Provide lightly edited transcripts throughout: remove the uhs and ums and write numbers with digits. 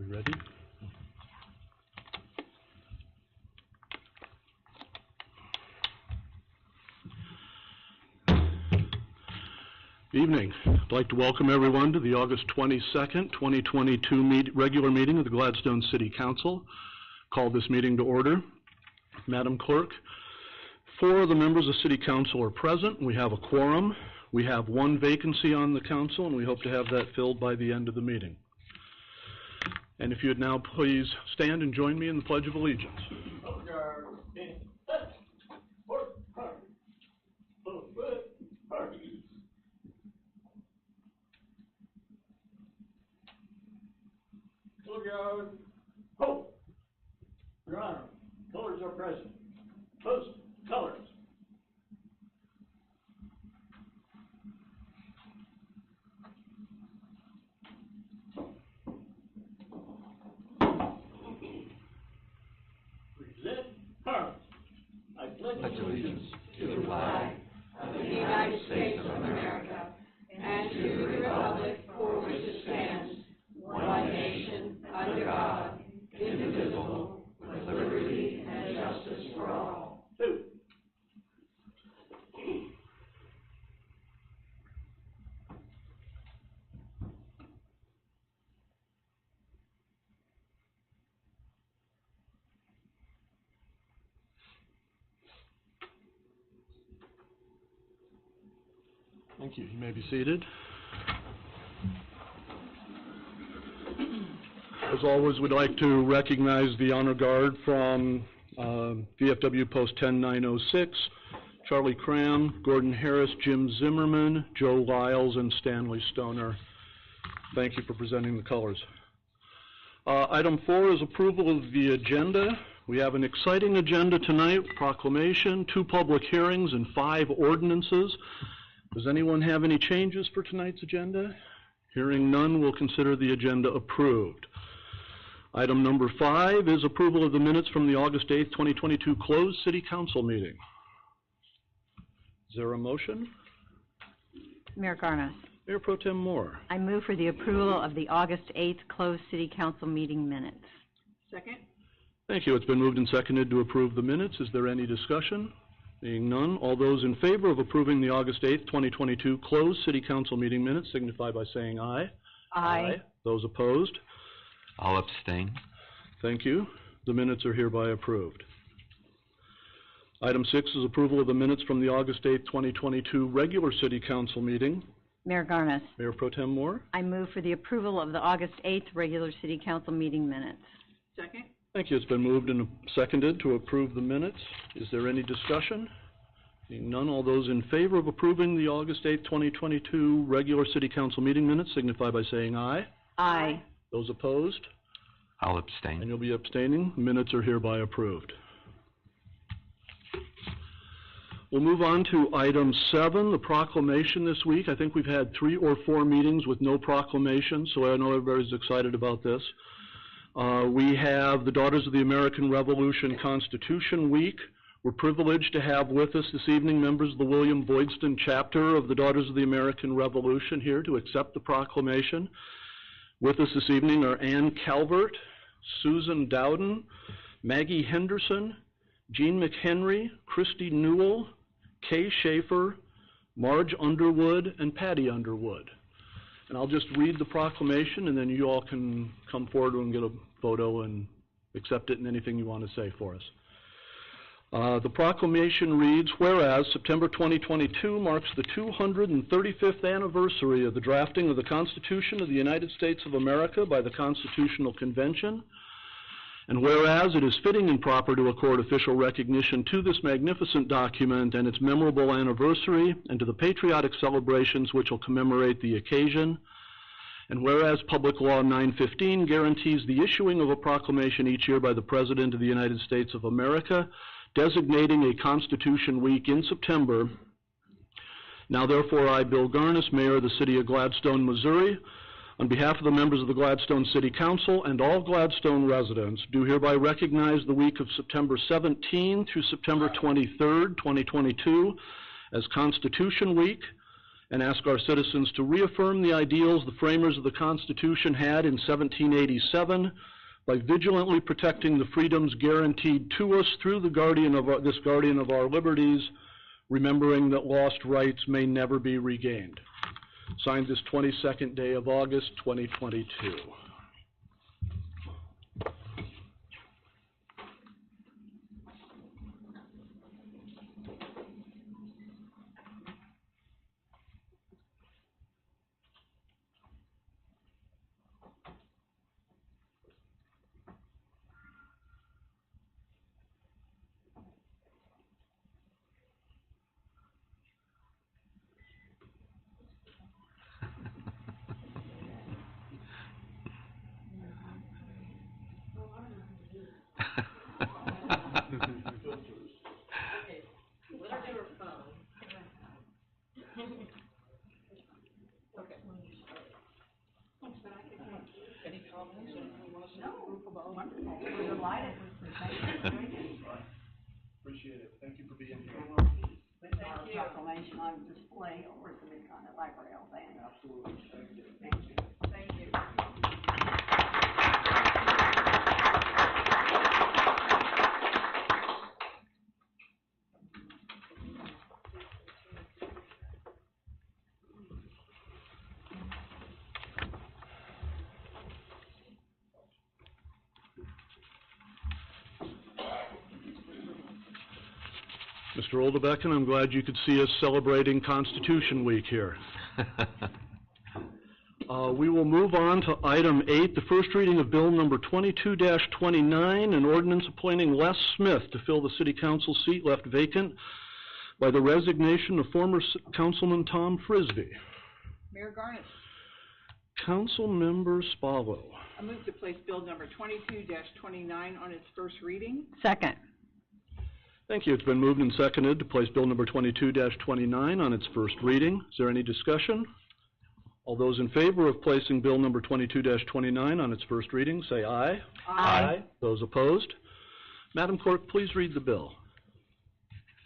We ready? Evening. I'd like to welcome everyone to the August 22nd, 2022 regular meeting of the Gladstone City Council. Call this meeting to order. Madam Clerk, 4 of the members of City Council are present. We have a quorum. We have 1 vacancy on the council, and we hope to have that filled by the end of the meeting. And if you would now please stand and join me in the Pledge of Allegiance. Hope. Your Honor, colors are present. Post colors. Present arms. I pledge allegiance to the flag of the United States of America and to the republic for which it stands, one nation, under God, indivisible, with liberty and justice for all. 2. Thank you. You may be seated. As always, we'd like to recognize the honor guard from VFW Post 10906, Charlie Cram, Gordon Harris, Jim Zimmerman, Joe Lyles, and Stanley Stoner. Thank you for presenting the colors. Item 4 is approval of the agenda. We have an exciting agenda tonight: proclamation, 2 public hearings, and 5 ordinances. Does anyone have any changes for tonight's agenda? Hearing none, we'll consider the agenda approved. Item number 5 is approval of the minutes from the August 8th, 2022 closed City Council meeting. Is there a motion? Mayor Garnes. Mayor Pro Tem Moore. I move for the approval of the August 8th closed City Council meeting minutes. Second. Thank you. It's been moved and seconded to approve the minutes. Is there any discussion? Being none, all those in favor of approving the August 8th, 2022 closed City Council meeting minutes signify by saying aye. Aye. Those opposed? I'll abstain. Thank you. The minutes are hereby approved. Item 6 is approval of the minutes from the August 8th, 2022 regular City Council meeting. Mayor Garnes. Mayor Pro Tem Moore. I move for the approval of the August 8th regular City Council meeting minutes. Second. Thank you. It's been moved and seconded to approve the minutes. Is there any discussion? Seeing none, all those in favor of approving the August 8th, 2022 regular City Council meeting minutes signify by saying aye. Aye. Those opposed? I'll abstain. And you'll be abstaining. Minutes are hereby approved. We'll move on to item 7, the proclamation this week. I think we've had 3 or 4 meetings with no proclamation, so I know everybody's excited about this. We have the Daughters of the American Revolution Constitution Week. We're privileged to have with us this evening members of the William Boydston chapter of the Daughters of the American Revolution here to accept the proclamation. With us this evening are Ann Calvert, Susan Dowden, Maggie Henderson, Jean McHenry, Christy Newell, Kay Schaefer, Marge Underwood, and Patty Underwood. And I'll just read the proclamation, and then you all can come forward and get a photo and accept it and anything you want to say for us. The proclamation reads, whereas September 2022 marks the 235th anniversary of the drafting of the Constitution of the United States of America by the Constitutional Convention, and whereas it is fitting and proper to accord official recognition to this magnificent document and its memorable anniversary, and to the patriotic celebrations which will commemorate the occasion, and whereas Public Law 915 guarantees the issuing of a proclamation each year by the President of the United States of America, designating a Constitution Week in September. Now therefore I, Bill Garnes, Mayor of the City of Gladstone, Missouri, on behalf of the members of the Gladstone City Council and all Gladstone residents, do hereby recognize the week of September 17 through September 23rd, 2022 as Constitution Week, and ask our citizens to reaffirm the ideals the framers of the Constitution had in 1787 by vigilantly protecting the freedoms guaranteed to us through the this guardian of our liberties, remembering that lost rights may never be regained. Signed this 22nd day of August, 2022. Appreciate it. Thank you for being here. With our proclamation on display over at the Mid-Continent Library all day. Absolutely. Thank you. Thank you. Thank you. Mr. Oldebecken, I'm glad you could see us celebrating Constitution Week here. We will move on to item 8, the first reading of Bill number 22-29, an ordinance appointing Les Smith to fill the City Council seat left vacant by the resignation of former Councilman Tom Frisbee. Mayor Garnet. Councilmember Spallo. I move to place Bill number 22-29 on its first reading. Second. Thank you. It's been moved and seconded to place Bill number 22-29 on its first reading. Is there any discussion? All those in favor of placing Bill number 22-29 on its first reading, say aye. Aye. Those opposed? Madam Clerk, please read the bill.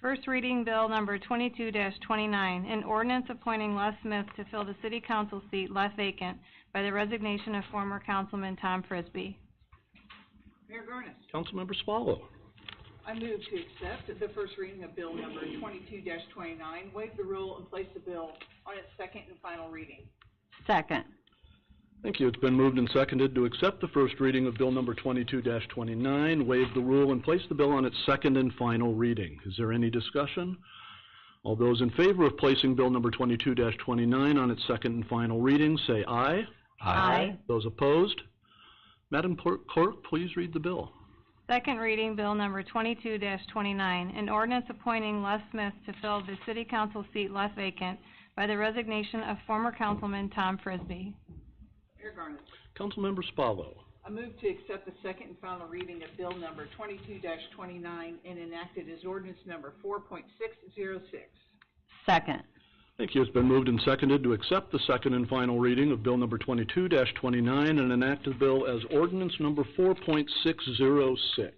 First reading Bill number 22-29, an ordinance appointing Les Smith to fill the City Council seat left vacant by the resignation of former Councilman Tom Frisbee. Mayor Garnet. Councilmember Spallo. I move to accept the first reading of Bill number 22-29, waive the rule, and place the bill on its second and final reading. Second. Thank you. It's been moved and seconded to accept the first reading of Bill number 22-29, waive the rule, and place the bill on its second and final reading. Is there any discussion? All those in favor of placing Bill number 22-29 on its second and final reading, say aye. Aye. Those opposed? Madam Clerk, please read the bill. Second reading Bill number 22-29, an ordinance appointing Les Smith to fill the City Council seat left vacant by the resignation of former Councilman Tom Frisbee. Mayor Garnet. Councilmember Spallo. I move to accept the second and final reading of Bill number 22-29 and enact it as ordinance number 4.606. Second. Thank you. It's been moved and seconded to accept the second and final reading of Bill number 22-29 and enact the bill as ordinance number 4.606.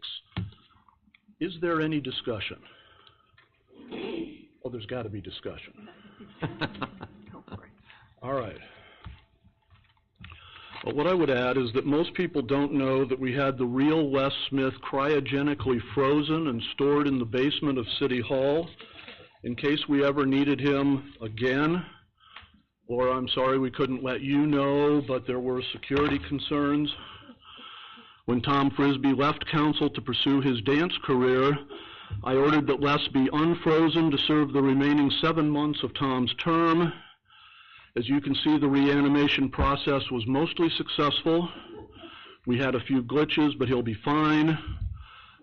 Is there any discussion? Oh, there's got to be discussion. Go for it. All right. Well, what I would add is that most people don't know that we had the real Les Smith cryogenically frozen and stored in the basement of City Hall in case we ever needed him again. Or I'm sorry we couldn't let you know, but there were security concerns. When Tom Frisbee left council to pursue his dance career, I ordered that Les be unfrozen to serve the remaining 7 months of Tom's term. As you can see, the reanimation process was mostly successful. We had a few glitches, but he'll be fine.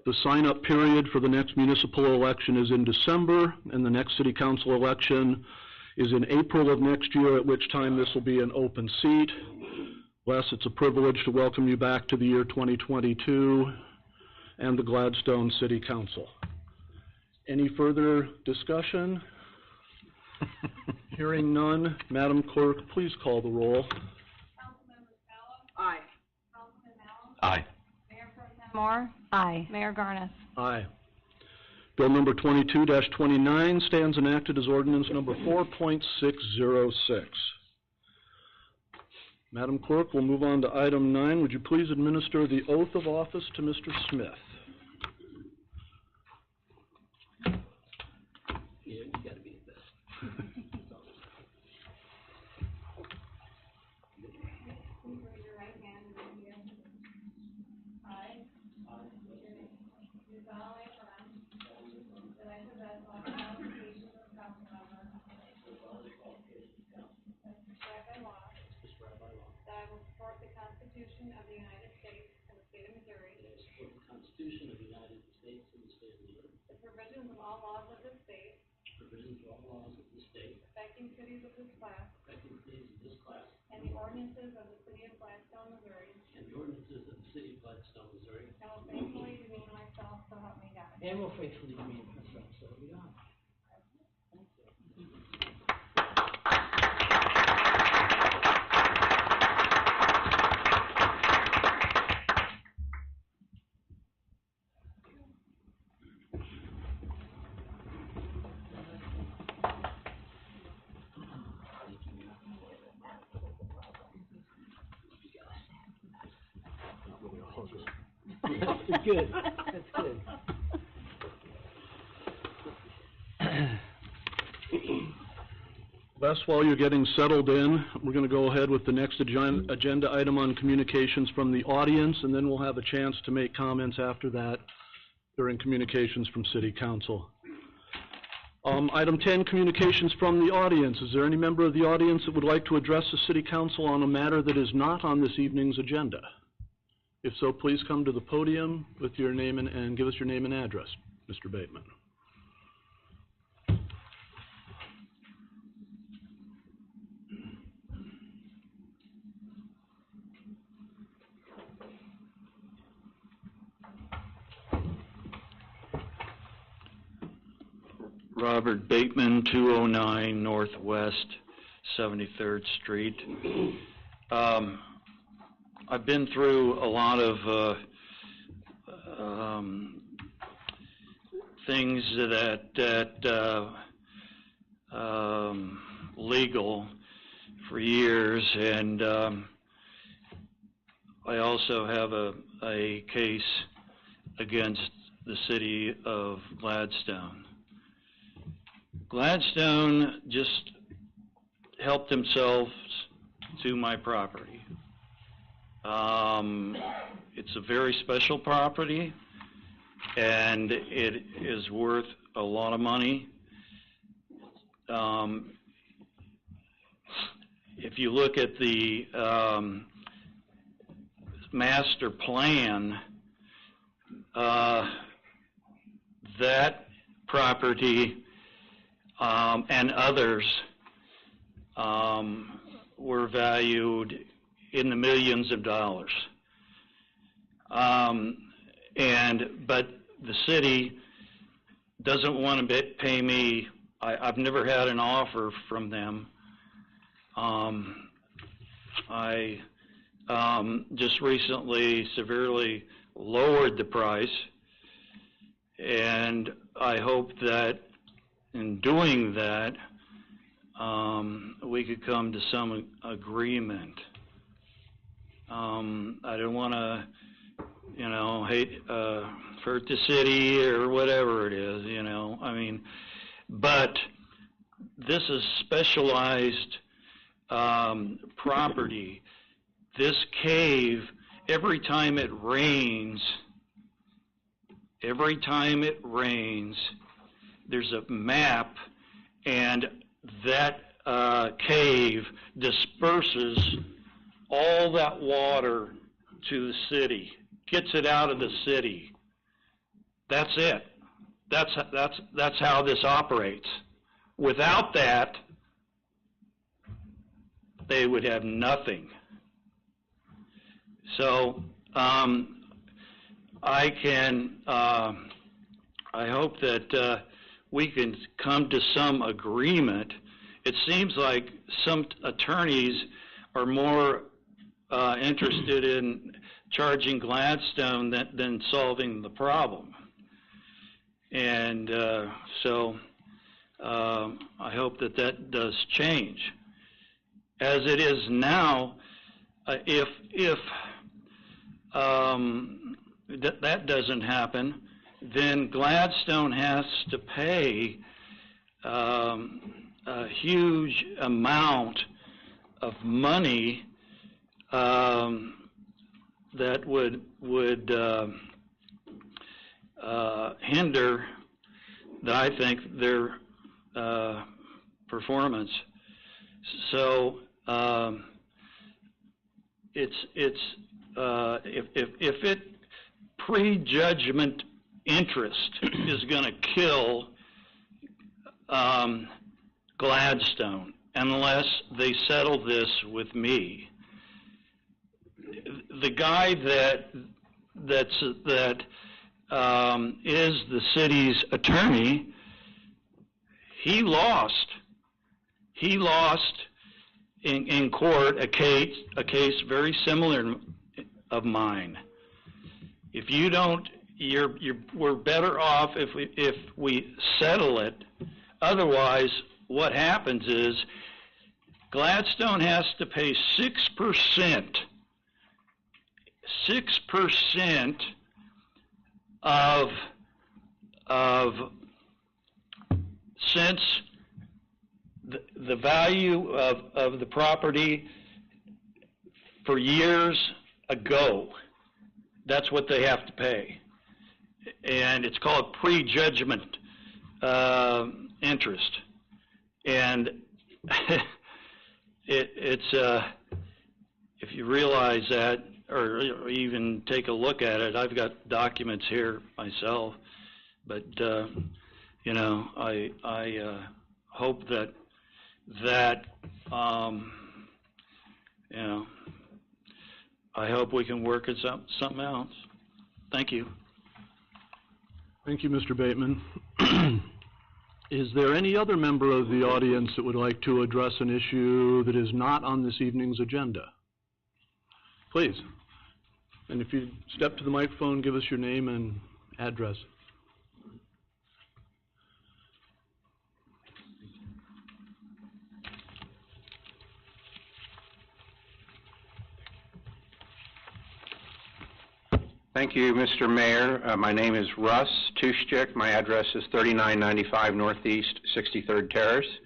The sign-up period for the next municipal election is in December, and the next city council election is in April of next year, at which time this will be an open seat. Les, it's a privilege to welcome you back to the year 2022 and the Gladstone City Council. Any further discussion? Hearing none, Madam Clerk, please call the roll. Councilmember Spallo. Aye. Councilman Allen. Aye. Mayor Pro Tem. Moore. Aye. Mayor Garnet. Aye. Bill number 22-29 stands enacted as ordinance number 4.606. Madam Clerk, we'll move on to item 9. Would you please administer the oath of office to Mr. Smith? You gotta be the best. Raise your right hand and repeat after me. I do solemnly affirm that I possess all the qualifications of council member as prescribed by law, that I will support the Constitution of the United States and the state of Missouri, Support the Constitution of the United States and the state of Missouri. the provisions of all laws of this state, Provisions of all laws of the state, affecting cities of this class, affecting cities of this class, and the ordinances of the city of Gladstone, Missouri, and the ordinances of the city of Gladstone, Missouri. and will faithfully demean myself, so help me God. And will faithfully demean myself, so help me God. That's good, that's good. Les, while you're getting settled in, we're going to go ahead with the next agenda item on communications from the audience, and then we'll have a chance to make comments after that during communications from City Council. Item 10, communications from the audience. Is there any member of the audience that would like to address the City Council on a matter that is not on this evening's agenda? If so, please come to the podium with your name and give us your name and address, Mr. Bateman. Robert Bateman, 209 Northwest 73rd Street. I've been through a lot of things that legal for years, and I also have a case against the city of Gladstone. Gladstone just helped themselves to my property. It's a very special property, and it is worth a lot of money. If you look at the master plan, that property and others were valued in the millions of dollars. But the city doesn't want to pay me. I've never had an offer from them. I just recently severely lowered the price, and I hope that in doing that, we could come to some agreement. I don't want to, hurt the city or whatever it is, I mean, but this is specialized property. This cave, every time it rains, there's a map, and that cave disperses all that water to the city, gets it out of the city. That's it. That's how this operates. Without that, they would have nothing. So I hope that we can come to some agreement. It seems like some attorneys are more interested in charging Gladstone than solving the problem. And so I hope that that does change. As it is now, if that doesn't happen, then Gladstone has to pay a huge amount of money that would hinder, I think, their performance. So if it prejudgment interest is going to kill Gladstone unless they settle this with me. The guy that is the city's attorney, he lost in court a case very similar of mine. If you don't, we're better off if we settle it. Otherwise, what happens is Gladstone has to pay 6% of since the value of the property for years ago. That's what they have to pay. And it's called prejudgment interest. And it's if you realize that, or even take a look at it, I've got documents here myself, but you know, I hope that you know, I hope we can work at something else. Thank you. Thank you, Mr. Bateman. Is there any other member of the audience that would like to address an issue that is not on this evening's agenda? Please. And if you step to the microphone, give us your name and address. Thank you, Mr. Mayor. My name is Russ Tuschik. My address is 3995 Northeast 63rd Terrace.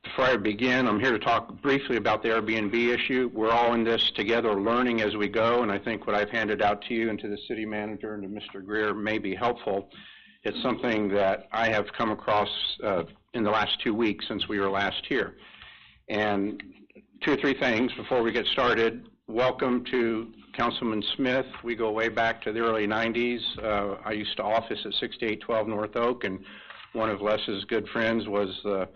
Before I begin, I'm here to talk briefly about the Airbnb issue. We're all in this together, learning as we go, and I think what I've handed out to you and to the city manager and to Mr. Greer may be helpful. It's something that I have come across in the last 2 weeks since we were last here. And 2 or 3 things before we get started. Welcome to Councilman Smith. We go way back to the early 90s. I used to office at 6812 North Oak, and one of Les's good friends was the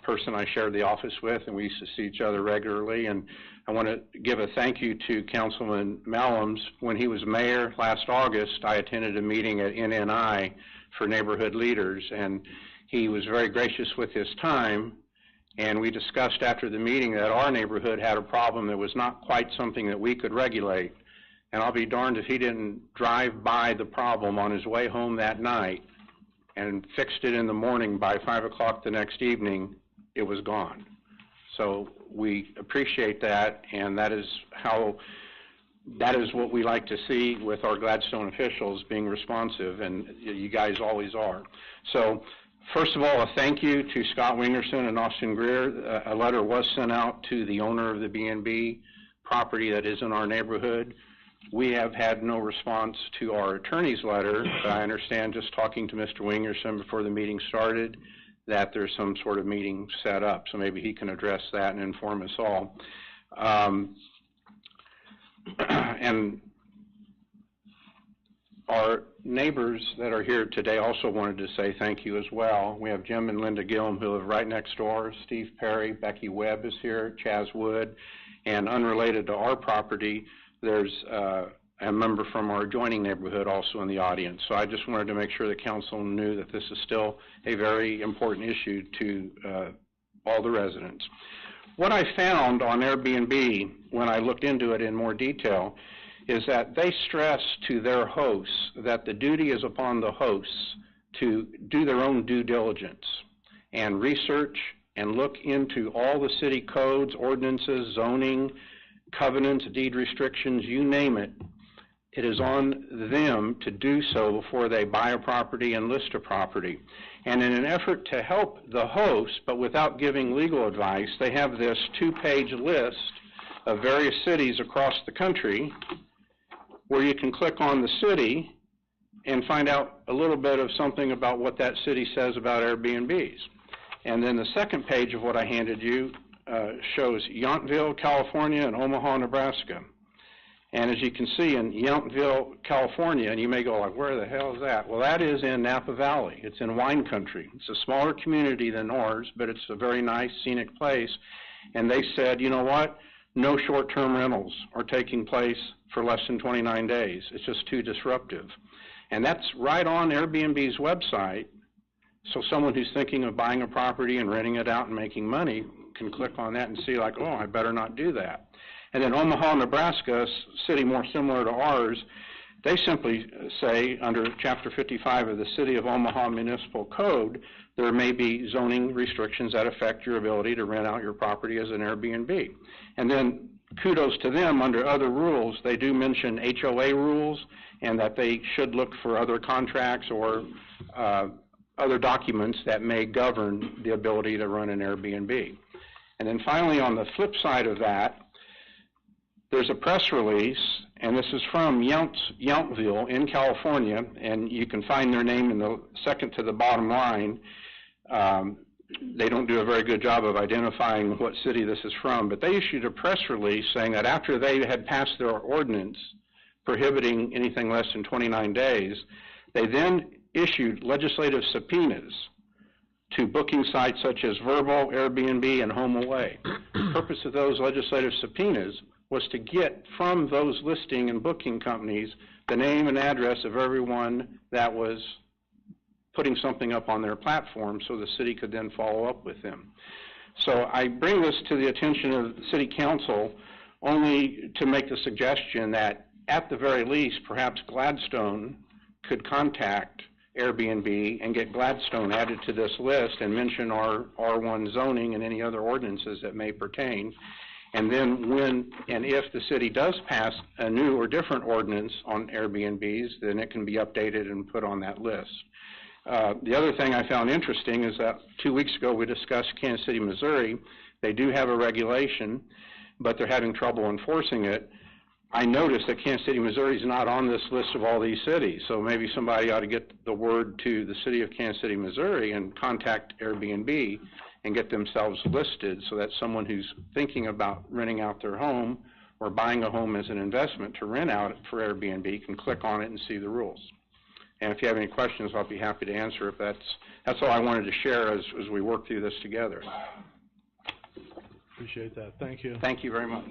person I shared the office with, and we used to see each other regularly. And I want to give a thank you to Councilman Malams. When he was mayor last August, I attended a meeting at NNI for neighborhood leaders, and he was very gracious with his time. And we discussed after the meeting that our neighborhood had a problem that was not quite something that we could regulate. And I'll be darned if he didn't drive by the problem on his way home that night and fixed it in the morning. By 5 o'clock the next evening, it was gone. So we appreciate that, and that is what we like to see with our Gladstone officials, being responsive, and you guys always are. So first of all, a thank you to Scott Wingerson and Austin Greer. A letter was sent out to the owner of the B&B property that is in our neighborhood. We have had no response to our attorney's letter, but I understand, just talking to Mr. Wingerson before the meeting started, that there's some sort of meeting set up, so maybe he can address that and inform us all. And our neighbors that are here today also wanted to say thank you as well. We have Jim and Linda Gillum, who live right next door. Steve Perry, Becky Webb is here, Chaz Wood, and unrelated to our property, there's a member from our adjoining neighborhood also in the audience. So I just wanted to make sure the council knew that this is still a very important issue to all the residents. What I found on Airbnb when I looked into it in more detail is that they stress to their hosts that the duty is upon the hosts to do their own due diligence and research and look into all the city codes, ordinances, zoning, covenants, deed restrictions, you name it. It is on them to do so before they buy a property and list a property. And in an effort to help the host, but without giving legal advice, they have this 2-page list of various cities across the country where you can click on the city and find out a little bit of something about what that city says about Airbnbs. And then the second page of what I handed you shows Yountville, California, and Omaha, Nebraska. And as you can see in Yountville, California, and you may go like, where the hell is that? Well, that is in Napa Valley. It's in wine country. It's a smaller community than ours, but it's a very nice scenic place. And they said, you know what? No short-term rentals are taking place for less than 29 days. It's just too disruptive. And that's right on Airbnb's website. So someone who's thinking of buying a property and renting it out and making money can click on that and see like, oh, I better not do that. And then Omaha, Nebraska, a city more similar to ours, they simply say under Chapter 55 of the City of Omaha Municipal Code, there may be zoning restrictions that affect your ability to rent out your property as an Airbnb. And then kudos to them, under other rules, they do mention HOA rules and that they should look for other contracts or other documents that may govern the ability to run an Airbnb. And then finally, on the flip side of that, there's a press release, and this is from Yountville in California, and you can find their name in the second to the bottom line. They don't do a very good job of identifying what city this is from, but they issued a press release saying that after they had passed their ordinance prohibiting anything less than 29 days, they then issued legislative subpoenas to booking sites such as Vrbo, Airbnb, and HomeAway. The purpose of those legislative subpoenas was to get from those listing and booking companies the name and address of everyone that was putting something up on their platform so the city could then follow up with them. So I bring this to the attention of the City Council only to make the suggestion that at the very least, perhaps Gladstone could contact Airbnb and get Gladstone added to this list and mention our R1 zoning and any other ordinances that may pertain. And then when and if the city does pass a new or different ordinance on Airbnbs, then it can be updated and put on that list. The other thing I found interesting is that 2 weeks ago we discussed Kansas City, Missouri. They do have a regulation, but they're having trouble enforcing it. I noticed that Kansas City, Missouri is not on this list of all these cities, so maybe somebody ought to get the word to the city of Kansas City, Missouri and contact Airbnb and get themselves listed so that someone who's thinking about renting out their home or buying a home as an investment to rent out for Airbnb can click on it and see the rules. And if you have any questions, I'll be happy to answer. If that's all I wanted to share as we work through this together. Appreciate that. Thank you. Thank you very much.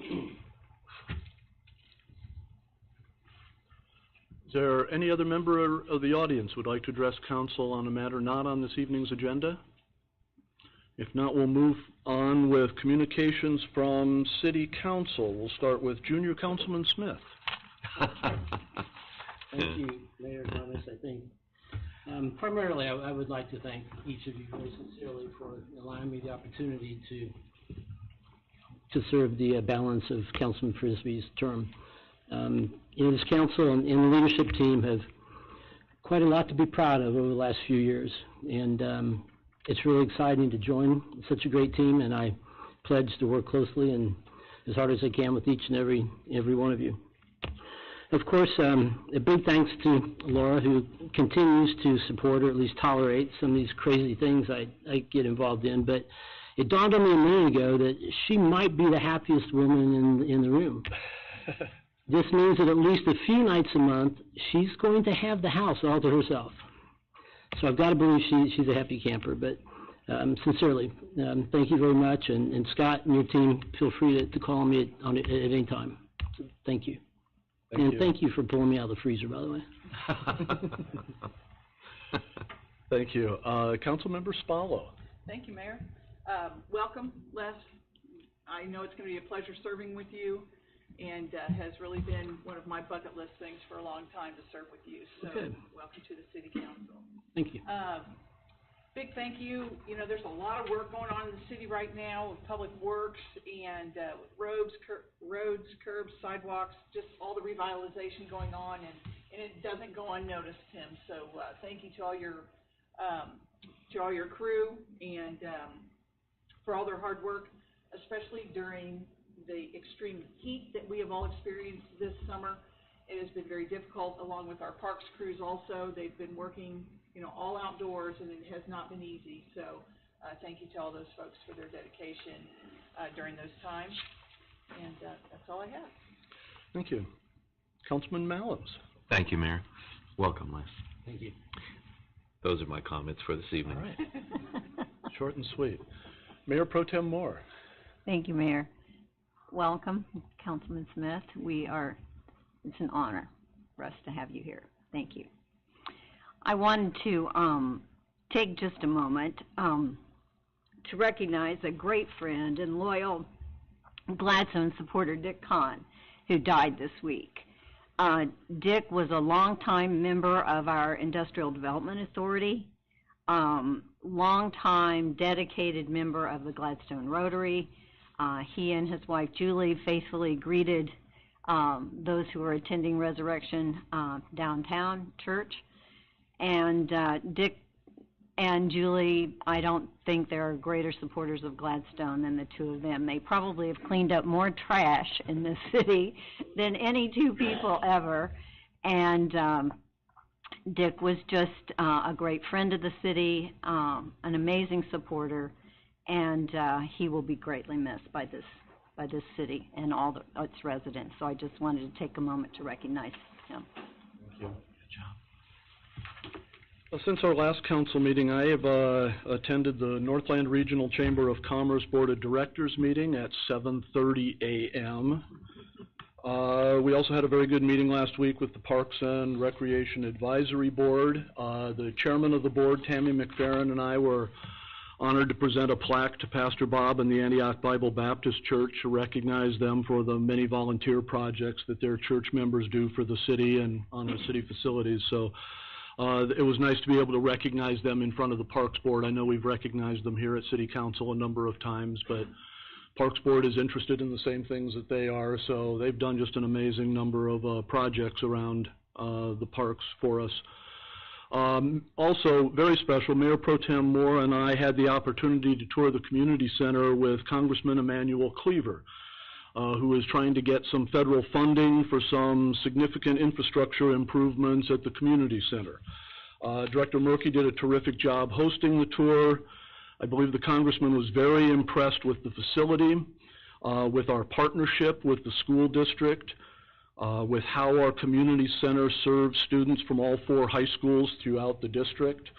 Is there any other member of the audience who would like to address council on a matter not on this evening's agenda? If not, we'll move on with communications from City Council. We'll start with Junior Councilman Smith. Thank you, Mayor Thomas. I think primarily I would like to thank each of you very sincerely for allowing me the opportunity to serve the balance of Councilman Frisbee's term. This council and the leadership team have quite a lot to be proud of over the last few years, and it's really exciting to join such a great team, and I pledge to work closely and as hard as I can with each and every one of you. Of course, a big thanks to Laura, who continues to support or at least tolerate some of these crazy things I get involved in, but it dawned on me a minute ago that she might be the happiest woman in the room. This means that at least a few nights a month, she's going to have the house all to herself. So I've got to believe she's a happy camper, but sincerely, thank you very much. And Scott and your team, feel free to call me at any time. So thank you. Thank you for pulling me out of the freezer, by the way. Thank you. Councilmember Spallo. Thank you, Mayor. Welcome, Les. I know it's going to be a pleasure serving with you. and has really been one of my bucket list things for a long time to serve with you. So Good. welcome to the City Council. Thank you. Big thank you. You know, there's a lot of work going on in the city right now with public works and with roads, curbs, sidewalks, just all the revitalization going on, and it doesn't go unnoticed, Tim. So thank you to all your crew and for all their hard work, especially during the extreme heat that we have all experienced this summer. It has been very difficult, along with our parks crews also. They've been working, you know, all outdoors, and it has not been easy. So thank you to all those folks for their dedication during those times. And that's all I have. Thank you. Councilman Mallows. Thank you, Mayor. Welcome, Les. Thank you. Those are my comments for this evening. All right. Short and sweet. Mayor Pro Tem Moore. Thank you, Mayor. Welcome, Councilman Smith. It's an honor for us to have you here. Thank you. I wanted to take just a moment to recognize a great friend and loyal Gladstone supporter, Dick Kahn, who died this week. Dick was a longtime member of our Industrial Development Authority, longtime dedicated member of the Gladstone Rotary. He and his wife Julie faithfully greeted those who were attending Resurrection downtown church. And Dick and Julie, I don't think there are greater supporters of Gladstone than the two of them. They probably have cleaned up more trash in this city than any two people ever. And Dick was just a great friend of the city, an amazing supporter, and he will be greatly missed by this city and all its residents. So I just wanted to take a moment to recognize him. Thank you. Good job. Well, since our last council meeting, I have attended the Northland Regional Chamber of Commerce Board of Directors meeting at 7:30 a.m. We also had a very good meeting last week with the Parks and Recreation Advisory Board. The chairman of the board, Tammy McFerrin, and I were honored to present a plaque to Pastor Bob and the Antioch Bible Baptist Church to recognize them for the many volunteer projects that their church members do for the city and on the city facilities. So it was nice to be able to recognize them in front of the Parks Board. I know we've recognized them here at City Council a number of times, but Parks Board is interested in the same things that they are, so they've done just an amazing number of projects around the parks for us. Also, very special, Mayor Pro Tem Moore and I had the opportunity to tour the community center with Congressman Emanuel Cleaver, who is trying to get some federal funding for some significant infrastructure improvements at the community center. Director Murphy did a terrific job hosting the tour. I believe the congressman was very impressed with the facility, with our partnership with the school district, with how our community center serves students from all 4 high schools throughout the district,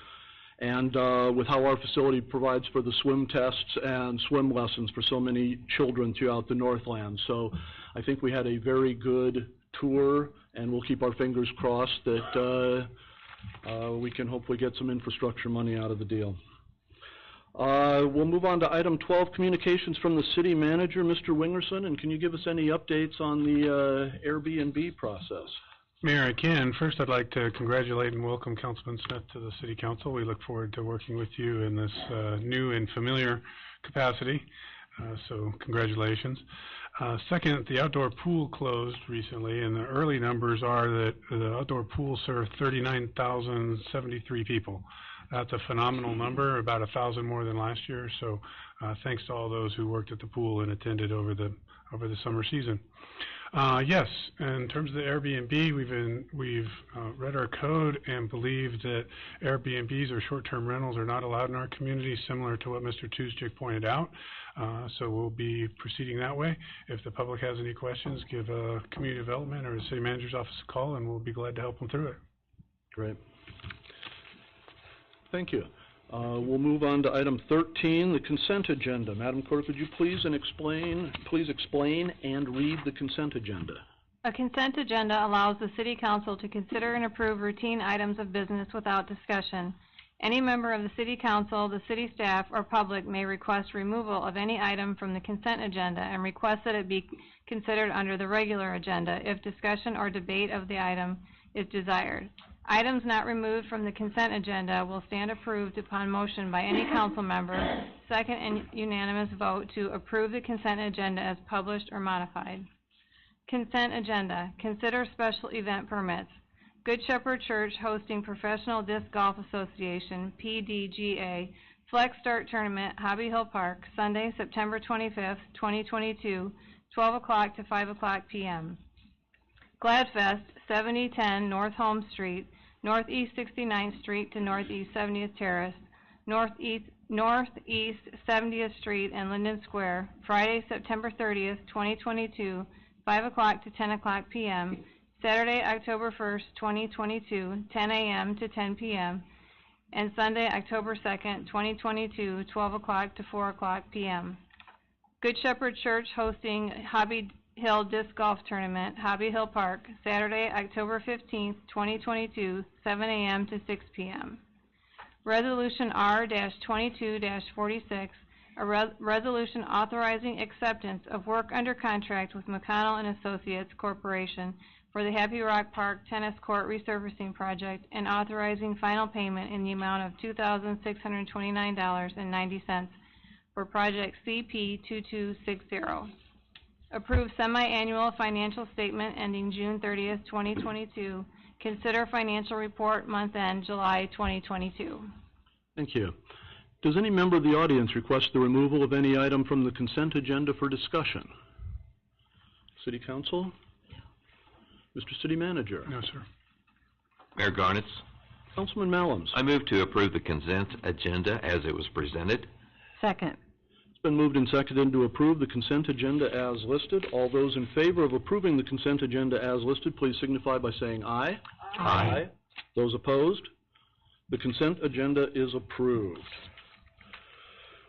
and with how our facility provides for the swim tests and swim lessons for so many children throughout the Northland. So I think we had a very good tour, and we'll keep our fingers crossed that we can hopefully get some infrastructure money out of the deal. We'll move on to item 12, communications from the city manager, Mr. Wingerson, and can you give us any updates on the Airbnb process? Mayor, I can. First, I'd like to congratulate and welcome Councilman Smith to the City Council. We look forward to working with you in this new and familiar capacity, so congratulations. Second, the outdoor pool closed recently, and the early numbers are that the outdoor pool served 39,073 people. That's a phenomenal number, about 1,000 more than last year. So thanks to all those who worked at the pool and attended over the summer season. Yes, in terms of the Airbnb, we've read our code and believe that Airbnbs or short-term rentals are not allowed in our community, similar to what Mr. Tuzczyk pointed out. So we'll be proceeding that way. If the public has any questions, give Community Development or the City Manager's Office a call, and we'll be glad to help them through it. Great. Thank you. We'll move on to item 13, the consent agenda. Madam Clerk, would you please explain and read the consent agenda? A consent agenda allows the City Council to consider and approve routine items of business without discussion. Any member of the city council, the city staff, or public may request removal of any item from the consent agenda and request that it be considered under the regular agenda if discussion or debate of the item is desired. Items not removed from the consent agenda will stand approved upon motion by any council member, second and unanimous vote to approve the consent agenda as published or modified. Consent agenda. Consider special event permits. Good Shepherd Church hosting Professional Disc Golf Association, PDGA, Flex Start Tournament, Hobby Hill Park, Sunday, September 25th, 2022, 12 o'clock to 5 o'clock p.m. Gladfest, 7010 North Holmes Street, Northeast 69th Street to Northeast 70th Terrace, Northeast 70th Street and Linden Square, Friday, September 30th, 2022, 5 o'clock to 10 o'clock p.m., Saturday, October 1st, 2022, 10 a.m. to 10 p.m., and Sunday, October 2nd, 2022, 12 o'clock to 4 o'clock p.m. Good Shepherd Church hosting Hobby Hill Disc Golf Tournament, Hobby Hill Park, Saturday, October 15th, 2022, 7 a.m. to 6 p.m. Resolution R-22-46, a resolution authorizing acceptance of work under contract with McConnell and Associates Corporation for the Happy Rock Park Tennis Court Resurfacing Project and authorizing final payment in the amount of $2,629.90 for project CP2260. Approve semi-annual financial statement ending June 30th, 2022. Consider financial report month end July 2022. Thank you. Does any member of the audience request the removal of any item from the consent agenda for discussion? City Council? Mr. City Manager? No, sir. Mayor Garnitz, Councilman Malams? I move to approve the consent agenda as it was presented. Second. It's been moved and seconded to approve the consent agenda as listed. All those in favor of approving the consent agenda as listed, please signify by saying aye. Aye. Those opposed? The consent agenda is approved.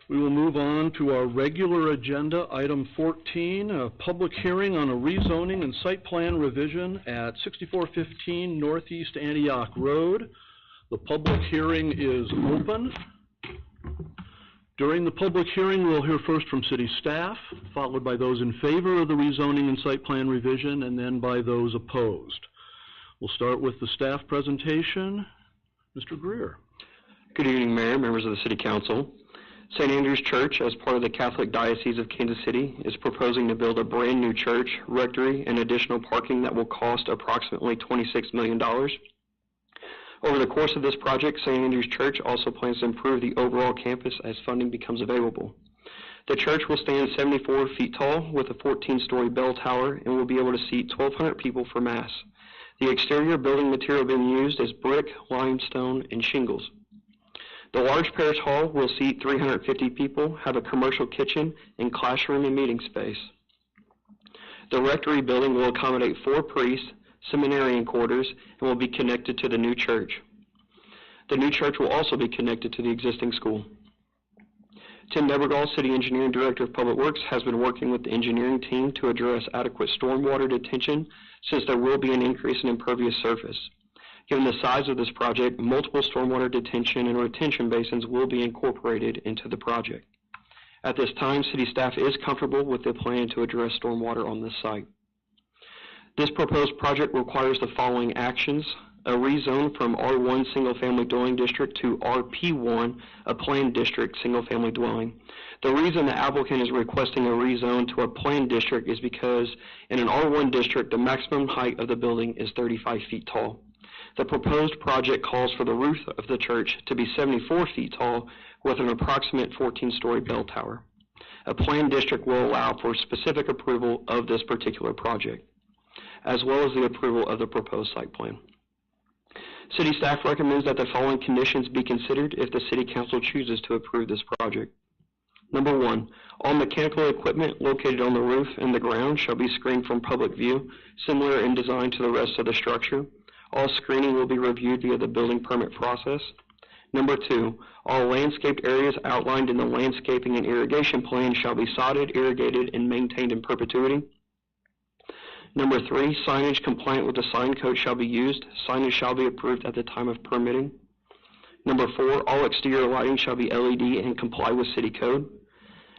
We will move on to our regular agenda, item 14, a public hearing on a rezoning and site plan revision at 6415 Northeast Antioch Road. The public hearing is open. During the public hearing, we'll hear first from city staff, followed by those in favor of the rezoning and site plan revision, and then by those opposed. We'll start with the staff presentation. Mr. Greer. Good evening, Mayor, members of the City Council. St. Andrew's Church, as part of the Catholic Diocese of Kansas City, is proposing to build a brand new church, rectory, and additional parking that will cost approximately $26 million. Over the course of this project, St. Andrew's Church also plans to improve the overall campus as funding becomes available. The church will stand 74 feet tall with a 14-story bell tower and will be able to seat 1,200 people for Mass. The exterior building material being used is brick, limestone, and shingles. The large parish hall will seat 350 people, have a commercial kitchen, and classroom and meeting space. The rectory building will accommodate 4 priests, seminarian quarters, and will be connected to the new church. The new church will also be connected to the existing school. Tim Nebergall, City Engineer and Director of Public Works, has been working with the engineering team to address adequate stormwater detention since there will be an increase in impervious surface. Given the size of this project, multiple stormwater detention and retention basins will be incorporated into the project. At this time, city staff is comfortable with the plan to address stormwater on this site. This proposed project requires the following actions: a rezone from R1 single-family dwelling district to RP1, a planned district single-family dwelling. The reason the applicant is requesting a rezone to a planned district is because in an R1 district, the maximum height of the building is 35 feet tall. The proposed project calls for the roof of the church to be 74 feet tall with an approximate 14-story bell tower. A planned district will allow for specific approval of this particular project, as well as the approval of the proposed site plan. City staff recommends that the following conditions be considered if the City Council chooses to approve this project. Number 1, all mechanical equipment located on the roof and the ground shall be screened from public view, similar in design to the rest of the structure. All screening will be reviewed via the building permit process. Number 2, all landscaped areas outlined in the landscaping and irrigation plan shall be sodded, irrigated, and maintained in perpetuity. Number 3, signage compliant with the sign code shall be used. Signage shall be approved at the time of permitting. Number 4, all exterior lighting shall be LED and comply with city code.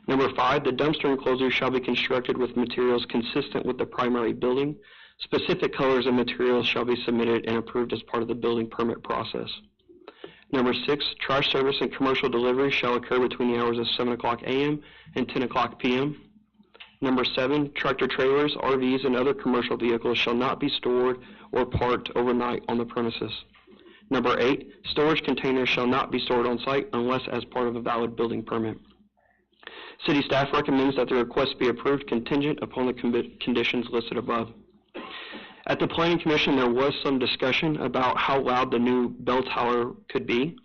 Number 5, the dumpster enclosure shall be constructed with materials consistent with the primary building. Specific colors and materials shall be submitted and approved as part of the building permit process. Number 6, trash service and commercial delivery shall occur between the hours of 7 o'clock a.m. and 10 o'clock p.m. Number 7, tractor trailers, RVs, and other commercial vehicles shall not be stored or parked overnight on the premises. Number 8, storage containers shall not be stored on site unless as part of a valid building permit. City staff recommends that the request be approved contingent upon the conditions listed above. At the Planning Commission, there was some discussion about how loud the new bell tower could be.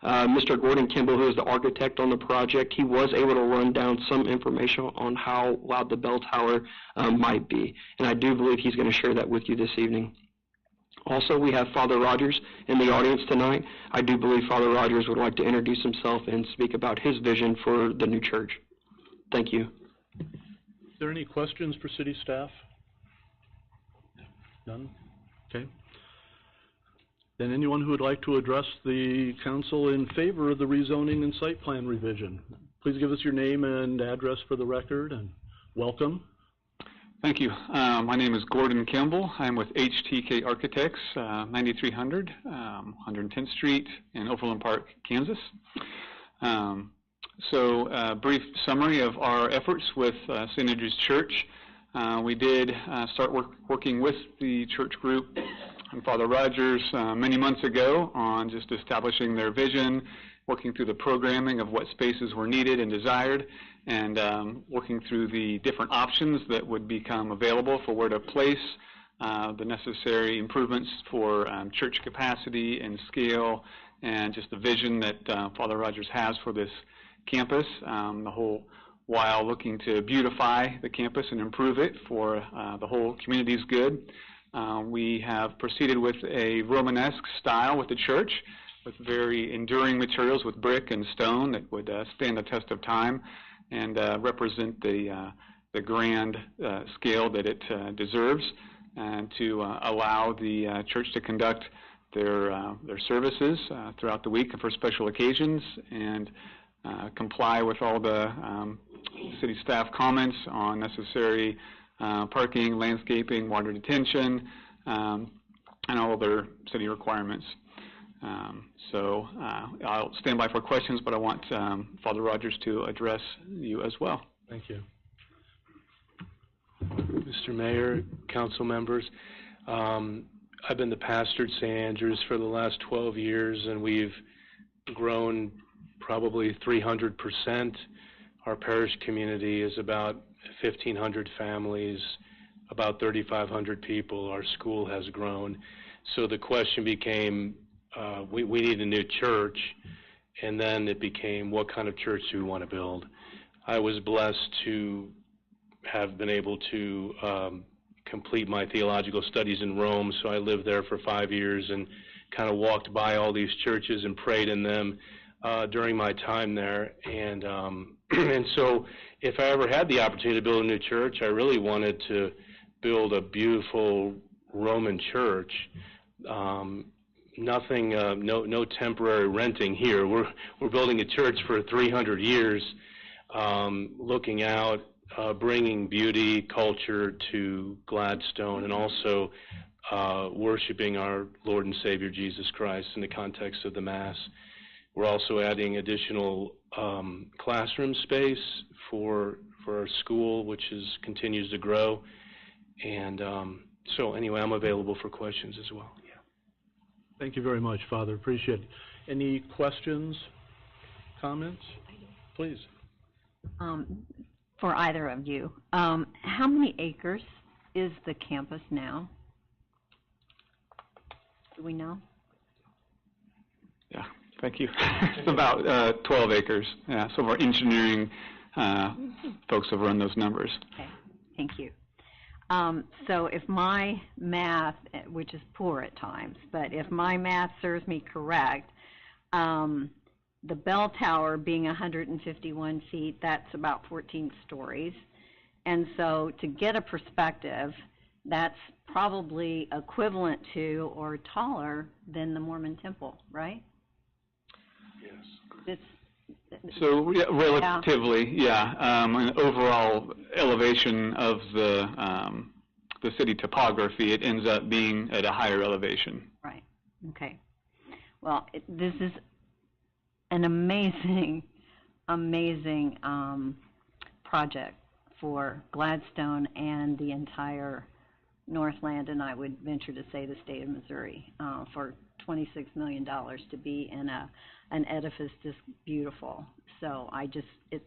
Mr. Gordon Kimball, who is the architect on the project, he was able to run down some information on how loud the bell tower might be, and I do believe he's going to share that with you this evening. Also, we have Father Rogers in the audience tonight. I do believe Father Rogers would like to introduce himself and speak about his vision for the new church. Thank you. Is there any questions for city staff? None? Okay. Then anyone who would like to address the council in favor of the rezoning and site plan revision, please give us your name and address for the record, and welcome. Thank you. My name is Gordon Kimball. I'm with HTK Architects, 9300 110th Street in Overland Park, Kansas. So a brief summary of our efforts with St. Andrew's Church. We did start working with the church group and Father Rogers many months ago on just establishing their vision, working through the programming of what spaces were needed and desired, and working through the different options that would become available for where to place the necessary improvements for church capacity and scale, and just the vision that Father Rogers has for this campus, the whole while looking to beautify the campus and improve it for the whole community's good. We have proceeded with a Romanesque style with the church, with very enduring materials with brick and stone that would stand the test of time and represent the grand scale that it deserves, and to allow the church to conduct their services throughout the week and for special occasions, and comply with all the city staff comments on necessary parking, landscaping, water detention, and all other city requirements. So I'll stand by for questions, but I want Father Rogers to address you as well. Thank you. Mr. Mayor, council members, I've been the pastor at St. Andrews for the last 12 years, and we've grown probably 300%. Our parish community is about 1,500 families, about 3,500 people. Our school has grown. So the question became, we need a new church, and then it became, what kind of church do we want to build? I was blessed to have been able to complete my theological studies in Rome, so I lived there for 5 years and kind of walked by all these churches and prayed in them during my time there. And and so if I ever had the opportunity to build a new church, I really wanted to build a beautiful Roman church. Nothing, no temporary renting here. We're building a church for 300 years, looking out, bringing beauty, culture to Gladstone, and also worshiping our Lord and Savior Jesus Christ in the context of the Mass. We're also adding additional classroom space for our school, which continues to grow. And so anyway, I'm available for questions as well. Yeah. Thank you very much, Father. Appreciate it. Any questions, comments? Please. For either of you, how many acres is the campus now? Do we know? Yeah. Thank you. It's about 12 acres. Yeah, so our engineering folks have run those numbers. Okay, thank you. So if my math, which is poor at times, but if my math serves me correct, the bell tower being 151 feet, that's about 14 stories. And so to get a perspective, that's probably equivalent to or taller than the Mormon temple, right? This, So, yeah, relatively, an overall elevation of the city topography, it ends up being at a higher elevation. right, okay. Well, this is an amazing, amazing, project for Gladstone and the entire Northland, and I would venture to say the state of Missouri, for $26 million to be in an edifice this beautiful. So it's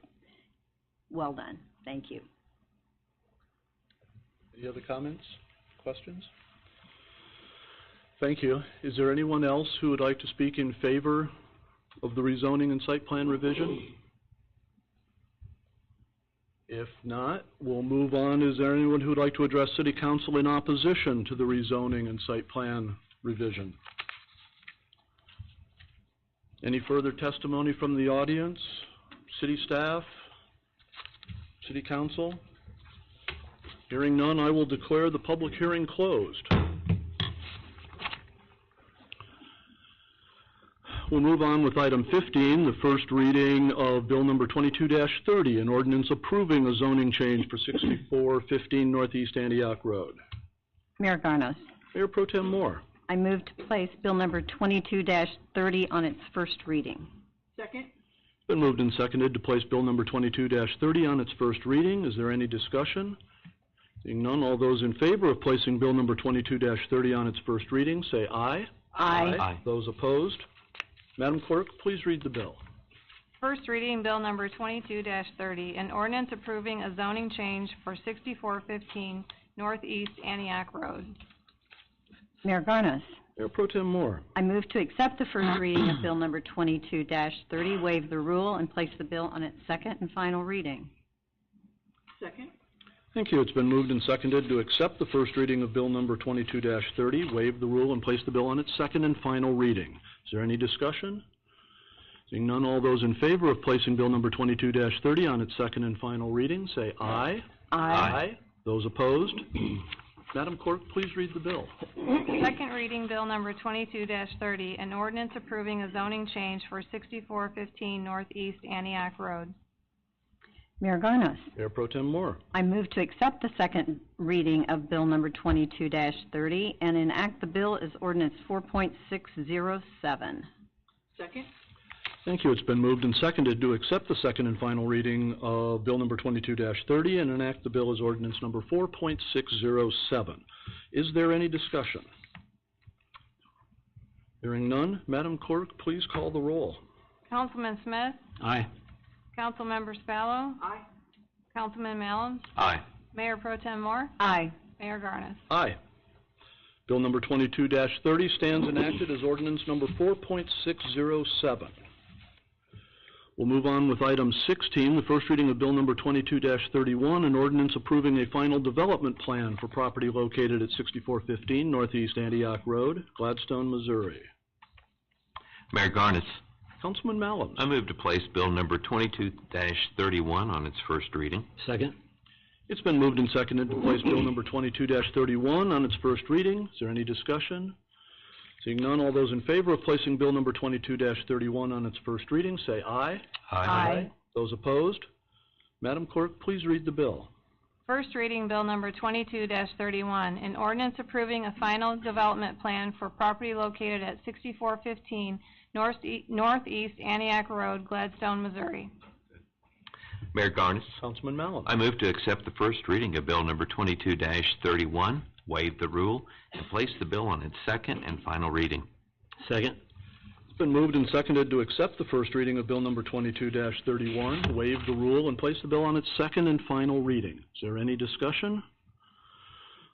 well done. Thank you. Any other comments, questions? Thank you. Is there anyone else who would like to speak in favor of the rezoning and site plan revision? If not, we'll move on. Is there anyone who would like to address City Council in opposition to the rezoning and site plan revision? Any further testimony from the audience, city staff, City Council? Hearing none, I will declare the public hearing closed. We'll move on with item 15, the first reading of Bill number 22-30, an ordinance approving a zoning change for 6415 Northeast Antioch Road. Mayor Garnos. Mayor Pro Tem Moore. I move to place Bill number 22-30 on its first reading. Second? It's been moved and seconded to place Bill number 22-30 on its first reading. Is there any discussion? Seeing none, all those in favor of placing Bill number 22-30 on its first reading, say aye. Aye. Aye. Those opposed? Madam Clerk, please read the bill. First reading, Bill number 22-30, an ordinance approving a zoning change for 6415 Northeast Antioch Road. Mayor Garnos. Mayor Pro Tem Moore. I move to accept the first reading of Bill number 22-30, waive the rule, and place the bill on its second and final reading. Second? Thank you. It's been moved and seconded to accept the first reading of Bill number 22-30, waive the rule, and place the bill on its second and final reading. Is there any discussion? Seeing none, all those in favor of placing Bill number 22-30 on its second and final reading, say aye. Aye. Those opposed? Madam Clerk, please read the bill. Second reading, Bill number 22-30, an ordinance approving a zoning change for 6415 Northeast Antioch Road. Mayor Garnos. Mayor Pro Tem Moore. I move to accept the second reading of Bill number 22-30 and enact the bill as ordinance 4.607. Second? Thank you. It's been moved and seconded to accept the second and final reading of Bill number 22-30 and enact the bill as ordinance number 4.607. Is there any discussion? Hearing none, Madam Clerk, please call the roll. Councilman Smith? Aye. Councilmember Spallo? Aye. Councilman Mallon? Aye. Mayor Pro Tem Moore? Aye. Mayor Garnos. Aye. Bill number 22-30 stands enacted as ordinance number 4.607. We'll move on with item 16, the first reading of Bill number 22-31, an ordinance approving a final development plan for property located at 6415 Northeast Antioch Road, Gladstone, Missouri. Mayor Garnos. Councilman Mallon. I move to place Bill number 22-31 on its first reading. Second. It's been moved and seconded to place Bill number 22-31 on its first reading. Is there any discussion? Seeing none, all those in favor of placing Bill number 22-31 on its first reading, say aye. Aye. Those opposed? Madam Clerk, please read the bill. First reading, Bill number 22-31, an ordinance approving a final development plan for property located at 6415 Northeast Antioch Road, Gladstone, Missouri. Mayor Garnos. Councilman Mallon. I move to accept the first reading of Bill number 22-31, waive the rule, and place the bill on its second and final reading. Second. It's been moved and seconded to accept the first reading of Bill number 22-31, waive the rule, and place the bill on its second and final reading. Is there any discussion?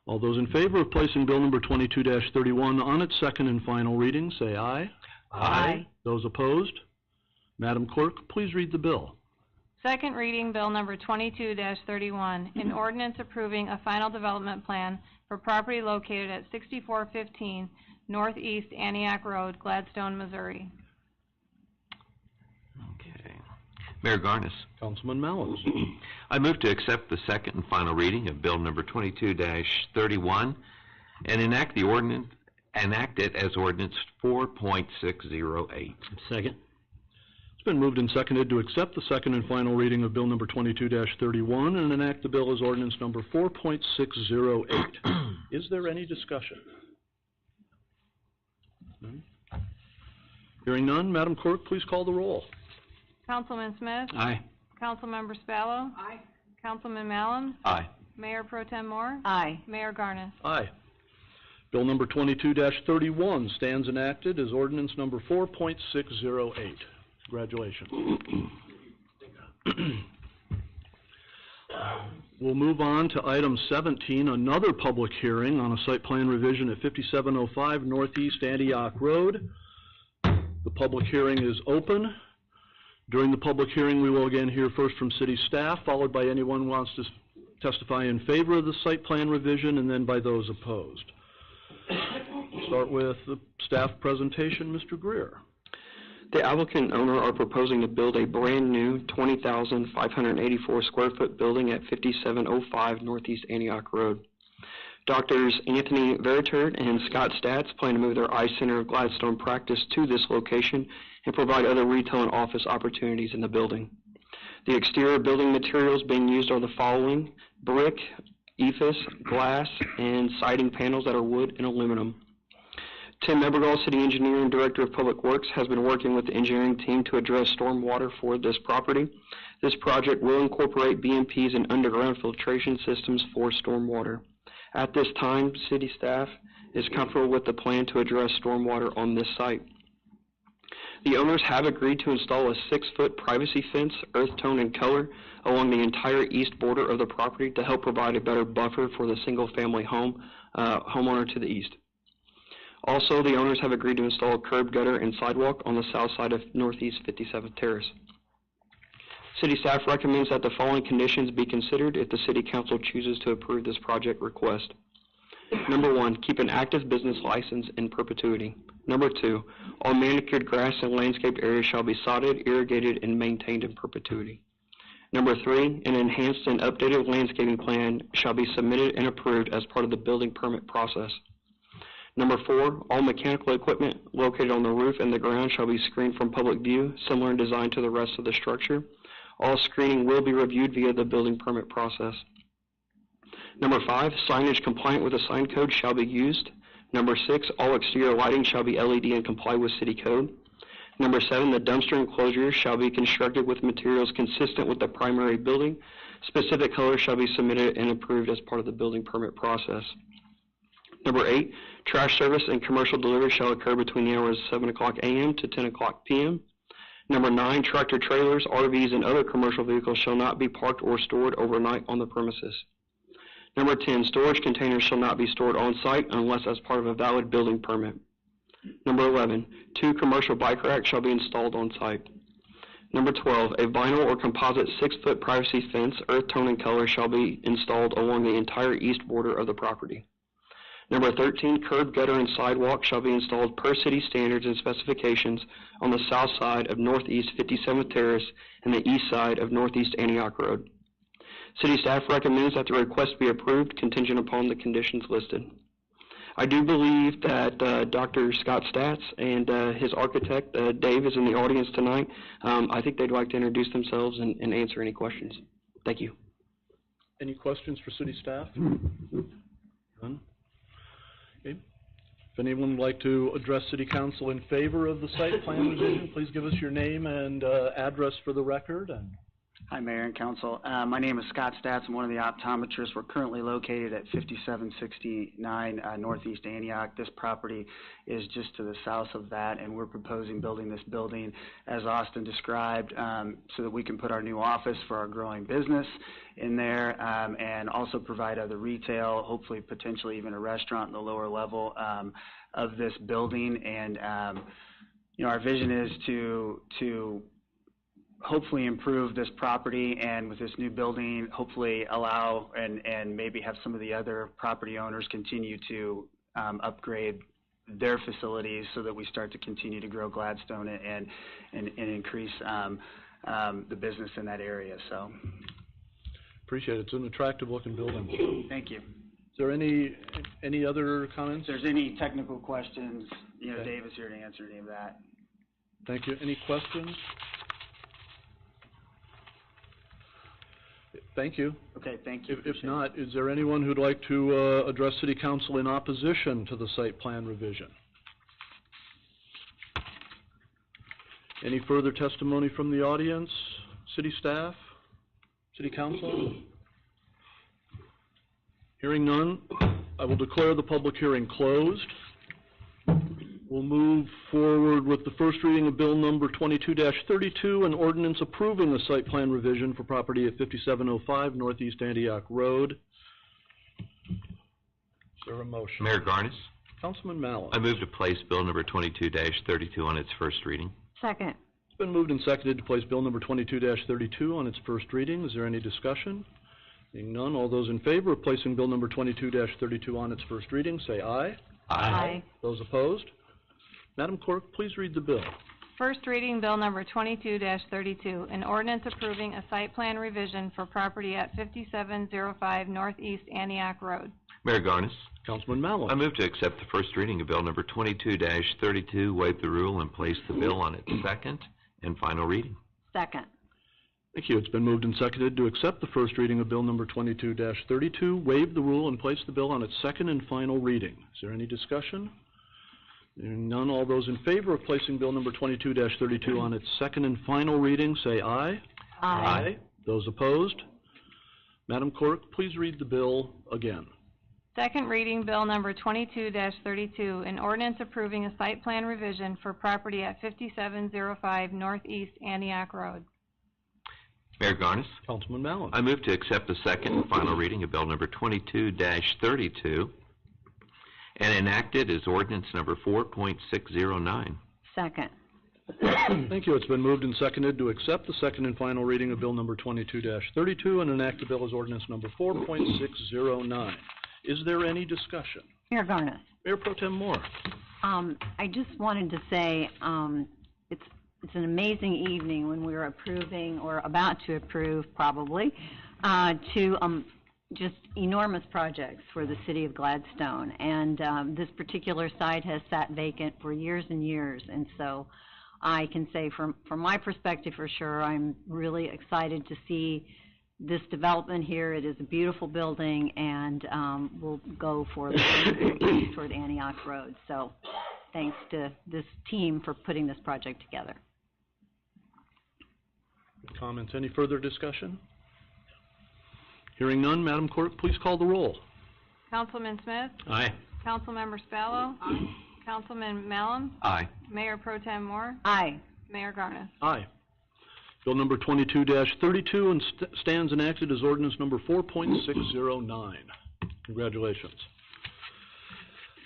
All those in favor of placing Bill number 22-31 on its second and final reading, say aye. Aye. Those opposed? Madam Clerk, please read the bill. Second reading, Bill number 22-31, an ordinance approving a final development plan for property located at 6415 Northeast Antioch Road, Gladstone, Missouri. Okay. Mayor Garnos. Councilman Mallon. I move to accept the second and final reading of Bill number 22-31 and enact it as ordinance 4.608. Second. It's been moved and seconded to accept the second and final reading of Bill number 22-31 and enact the bill as ordinance number 4.608. Is there any discussion? None? Hearing none, Madam Clerk, please call the roll. Councilman Smith? Aye. Councilmember Spallo? Aye. Councilman Mallon? Aye. Mayor Pro Tem Moore? Aye. Mayor Garnis. Aye. Bill number 22-31 stands enacted as ordinance number 4.608. Congratulations. We'll move on to item 17, another public hearing on a site plan revision at 5705 Northeast Antioch Road. The public hearing is open. During the public hearing, we will again hear first from city staff, followed by anyone who wants to testify in favor of the site plan revision, and then by those opposed. We'll start with the staff presentation. Mr. Greer. The applicant owner are proposing to build a brand-new 20,584 square foot building at 5705 Northeast Antioch Road. Doctors Anthony Veritert and Scott Statz plan to move their eye center of Gladstone practice to this location and provide other retail and office opportunities in the building. The exterior building materials being used are the following: brick, ephes, glass, and siding panels that are wood and aluminum. Tim Ebergall, City Engineer and Director of Public Works, has been working with the engineering team to address stormwater for this property. This project will incorporate BMPs and underground filtration systems for stormwater. At this time, city staff is comfortable with the plan to address stormwater on this site. The owners have agreed to install a 6-foot privacy fence, earth tone and color, along the entire east border of the property to help provide a better buffer for the single-family homeowner to the east. Also, the owners have agreed to install a curb gutter and sidewalk on the south side of Northeast 57th Terrace. City staff recommends that the following conditions be considered if the City Council chooses to approve this project request. Number 1, keep an active business license in perpetuity. Number 2, all manicured grass and landscaped areas shall be sodded, irrigated, and maintained in perpetuity. Number 3, an enhanced and updated landscaping plan shall be submitted and approved as part of the building permit process. Number 4, all mechanical equipment located on the roof and the ground shall be screened from public view, similar in design to the rest of the structure. All screening will be reviewed via the building permit process. Number 5, signage compliant with the sign code shall be used. Number 6, all exterior lighting shall be LED and comply with city code. Number 7, the dumpster enclosures shall be constructed with materials consistent with the primary building. Specific colors shall be submitted and approved as part of the building permit process. Number 8, trash service and commercial delivery shall occur between the hours of 7 o'clock a.m. to 10 o'clock p.m. Number 9, tractor trailers, RVs, and other commercial vehicles shall not be parked or stored overnight on the premises. Number 10, storage containers shall not be stored on site unless as part of a valid building permit. Number 11, 2 commercial bike racks shall be installed on site. Number 12, a vinyl or composite 6-foot privacy fence, earth tone and color shall be installed along the entire east border of the property. Number 13, curb, gutter, and sidewalk shall be installed per city standards and specifications on the south side of Northeast 57th Terrace and the east side of Northeast Antioch Road. City staff recommends that the request be approved contingent upon the conditions listed. I do believe that Dr. Scott Statz and his architect, Dave, is in the audience tonight. I think they'd like to introduce themselves and answer any questions. Thank you. Any questions for city staff? None? Okay. If anyone would like to address City Council in favor of the site plan revision, please give us your name and address for the record. Hi, Mayor and Council. My name is Scott Statz. I'm one of the optometrists. We're currently located at 5769 Northeast Antioch. This property is just to the south of that, and we're proposing building this building, as Austin described, so that we can put our new office for our growing business in there, and also provide other retail, hopefully potentially even a restaurant in the lower level of this building. And our vision is to hopefully improve this property, and with this new building, hopefully allow and maybe have some of the other property owners continue to upgrade their facilities so that we start to continue to grow Gladstone and increase the business in that area. So, appreciate it. It's an attractive looking building. Thank you. Is there any other comments? If there's any technical questions, Okay. Dave is here to answer any of that. Thank you. Any questions? Thank you. Okay, thank you. If not, is there anyone who'd like to address City Council in opposition to the site plan revision? Any further testimony from the audience, city staff, City Council? Hearing none, I will declare the public hearing closed. We'll move forward with the first reading of Bill number 22-32, an ordinance approving the site plan revision for property at 5705 Northeast Antioch Road. Is there a motion? Mayor Garnis, Councilman Mallon. I move to place Bill number 22-32 on its first reading. Second. It's been moved and seconded to place Bill number 22-32 on its first reading. Is there any discussion? Seeing none, all those in favor of placing Bill number 22-32 on its first reading, say aye. Aye. Those opposed? Madam Clerk, please read the bill. First reading, Bill number 22-32, an ordinance approving a site plan revision for property at 5705 Northeast Antioch Road. Mayor Garnis, Councilman Mallon. I move to accept the first reading of Bill number 22-32, waive the rule, and place the bill on its second and final reading. Second. Thank you. It's been moved and seconded to accept the first reading of Bill number 22-32, waive the rule, and place the bill on its second and final reading. Is there any discussion? Hearing none, all those in favor of placing Bill number 22-32 on its second and final reading, say aye. Aye. Those opposed? Madam Clerk, please read the bill again. Second reading, Bill number 22-32, an ordinance approving a site plan revision for property at 5705 Northeast Antioch Road. Mayor Garnis, Councilman Mallon. I move to accept the second and final reading of Bill number 22-32 and enact it as ordinance number 4.609. Second. Thank you. It's been moved and seconded to accept the second and final reading of Bill number 22-32 and enact the bill as ordinance number 4.609. Is there any discussion? Mayor Garnis. Mayor Pro Tem Moore. I just wanted to say it's an amazing evening when we're approving, or about to approve probably, just enormous projects for the city of Gladstone. And this particular site has sat vacant for years and years. And so I can say from my perspective for sure, I'm really excited to see this development here. It is a beautiful building, and we'll go for toward Antioch Road. So thanks to this team for putting this project together. Comments? Any further discussion? Hearing none, Madam Clerk, please call the roll. Councilman Smith? Aye. Councilmember Spallo? Aye. Councilman Mallon? Aye. Mayor Pro Tem Moore? Aye. Mayor Garnis. Aye. Bill number 22-32 and stands enacted as ordinance number 4.609. Congratulations.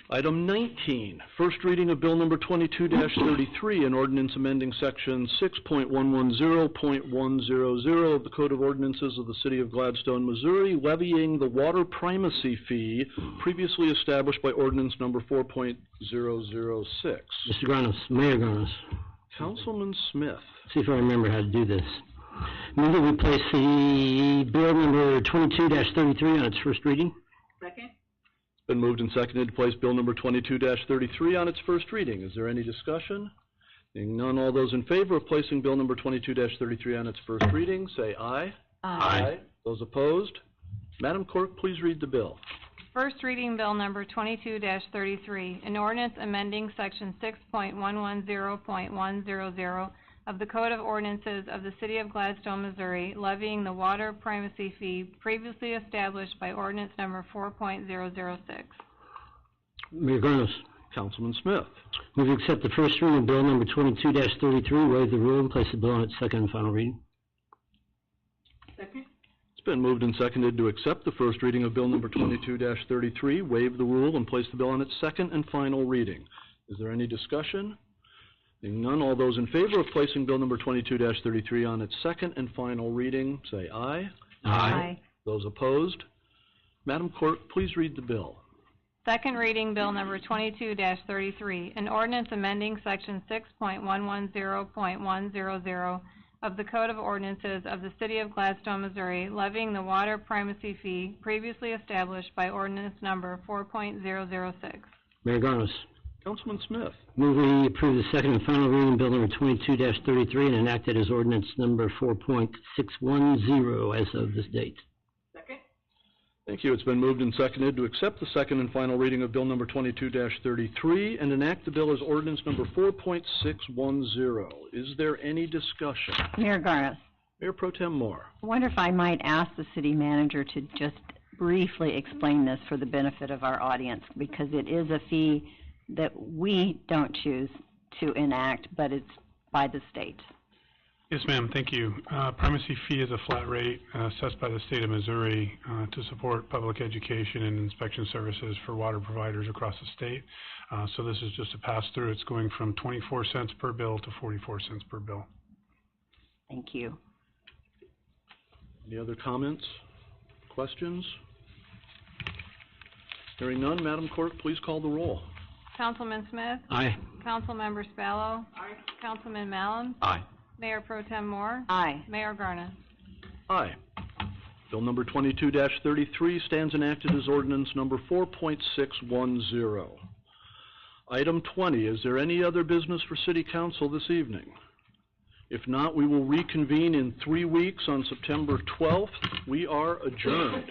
Item 19, first reading of Bill number 22-33, an ordinance amending section 6.110.100 of the Code of Ordinances of the City of Gladstone, Missouri, levying the water primacy fee previously established by ordinance number 4.006. Mr. Garnis, Mayor Garnis. Councilman Smith. See if I remember how to do this. Move that we place the bill number 22-33 on its first reading. Second? Been moved and seconded to place Bill number 22-33 on its first reading. Is there any discussion? Seeing none, all those in favor of placing Bill number 22-33 on its first reading, say aye. Aye. Those opposed? Madam Clerk, please read the bill. First reading, Bill number 22-33, an ordinance amending section 6.110.100 of the Code of Ordinances of the City of Gladstone, Missouri, levying the water primacy fee previously established by ordinance number 4.006. Mayor Garnis. Councilman Smith. Move to accept the first reading of bill number 22-33, waive the rule, and place the bill on its second and final reading. Second? It's been moved and seconded to accept the first reading of Bill number 22-33, waive the rule, and place the bill on its second and final reading. Is there any discussion? Seeing none, all those in favor of placing Bill number 22-33 on its second and final reading, say aye. Aye. Those opposed? Madam Clerk, please read the bill. Second reading, Bill number 22-33, an ordinance amending section 6.110.100 of the Code of Ordinances of the City of Gladstone, Missouri, levying the water primacy fee previously established by ordinance number 4.006. Mayor Garnis. Councilman Smith. Move we approve the second and final reading of Bill number 22-33 and enact it as ordinance number 4.610 as of this date. Second? Thank you. It's been moved and seconded to accept the second and final reading of Bill number 22-33 and enact the bill as ordinance number 4.610. Is there any discussion? Mayor Garnis, Mayor Pro Tem Moore. I wonder if I might ask the city manager to just briefly explain this for the benefit of our audience, because it is a fee that we don't choose to enact, but it's by the state. Yes, ma'am, thank you. Primacy fee is a flat rate assessed by the state of Missouri to support public education and inspection services for water providers across the state. So this is just a pass-through. It's going from 24 cents per bill to 44 cents per bill. Thank you. Any other comments, questions? Hearing none, Madam Clerk, please call the roll. Councilman Smith? Aye. Councilmember Spallo? Aye. Councilman Mallon? Aye. Mayor Pro Tem Moore? Aye. Mayor Garnis. Aye. Bill number 22-33 stands enacted as ordinance number 4.610. Item 20, is there any other business for City Council this evening? If not, we will reconvene in 3 weeks on September 12th. We are adjourned.